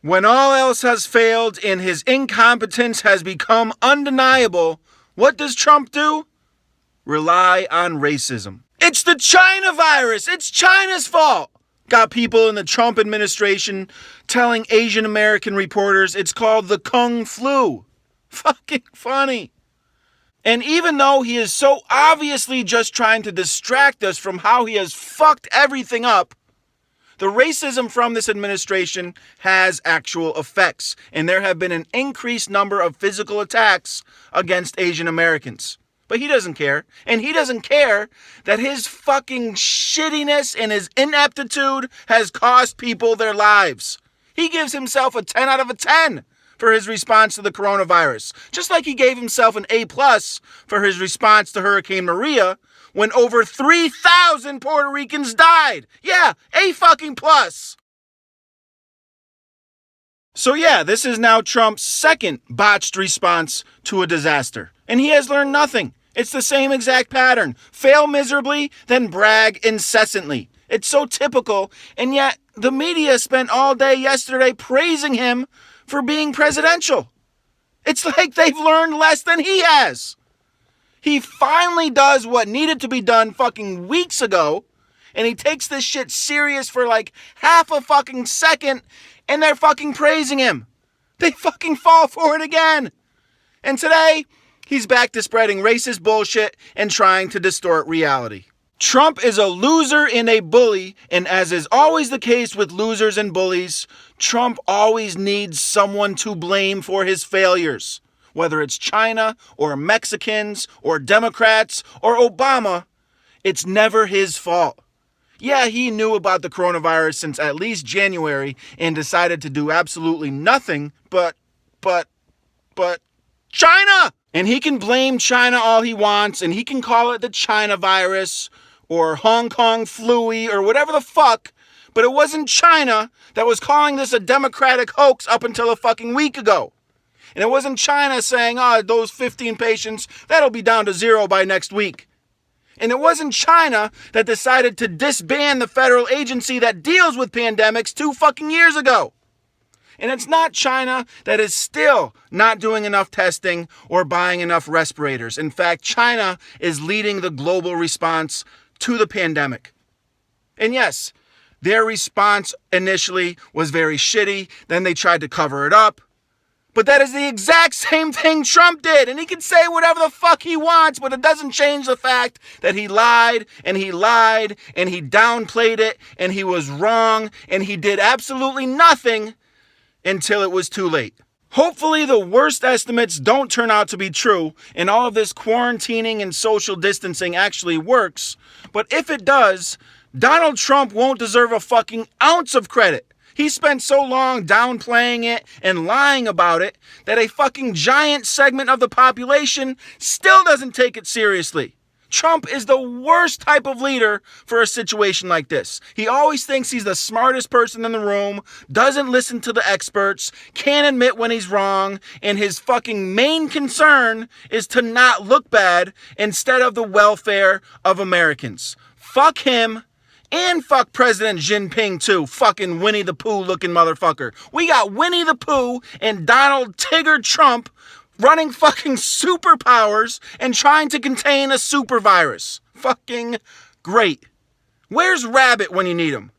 When all else has failed and his incompetence has become undeniable, what does Trump do? Rely on racism. It's the China virus. It's China's fault. Got people in the Trump administration telling Asian American reporters it's called the Kung Flu. Fucking funny. And even though he is so obviously just trying to distract us from how he has fucked everything up, the racism from this administration has actual effects, and there have been an increased number of physical attacks against Asian Americans. But he doesn't care, and he doesn't care that his fucking shittiness and his ineptitude has cost people their lives. He gives himself a 10 out of a 10 for his response to the coronavirus, just like he gave himself an A+ for his response to Hurricane Maria, when over 3,000 Puerto Ricans died. Yeah, A fucking plus. So yeah, this is now Trump's second botched response to a disaster. And he has learned nothing. It's the same exact pattern. Fail miserably, then brag incessantly. It's so typical, and yet the media spent all day yesterday praising him for being presidential. It's like they've learned less than he has. He finally does what needed to be done fucking weeks ago, and he takes this shit serious for like half a fucking second, and they're fucking praising him. They fucking fall for it again. And today, he's back to spreading racist bullshit and trying to distort reality. Trump is a loser and a bully, and as is always the case with losers and bullies, Trump always needs someone to blame for his failures. Whether it's China, or Mexicans, or Democrats, or Obama, it's never his fault. Yeah, he knew about the coronavirus since at least January and decided to do absolutely nothing, but China! And he can blame China all he wants, and he can call it the China virus, or Hong Kong flu, or whatever the fuck, but it wasn't China that was calling this a democratic hoax up until a fucking week ago. And it wasn't China saying, those 15 patients, that'll be down to 0 by next week. And it wasn't China that decided to disband the federal agency that deals with pandemics 2 fucking years ago. And it's not China that is still not doing enough testing or buying enough respirators. In fact, China is leading the global response to the pandemic. And yes, their response initially was very shitty. Then they tried to cover it up. But that is the exact same thing Trump did. And he can say whatever the fuck he wants, but it doesn't change the fact that he lied, and he lied, and he downplayed it, and he was wrong, and he did absolutely nothing until it was too late. Hopefully the worst estimates don't turn out to be true, and all of this quarantining and social distancing actually works. But if it does, Donald Trump won't deserve a fucking ounce of credit. He spent so long downplaying it and lying about it that a fucking giant segment of the population still doesn't take it seriously. Trump is the worst type of leader for a situation like this. He always thinks he's the smartest person in the room, doesn't listen to the experts, can't admit when he's wrong, and his fucking main concern is to not look bad instead of the welfare of Americans. Fuck him. And fuck President Xi Jin Ping too, fucking Winnie the Pooh looking motherfucker. We got Winnie the Pooh and Donald Tigger Trump running fucking superpowers and trying to contain a super virus. Fucking great. Where's Rabbit when you need him?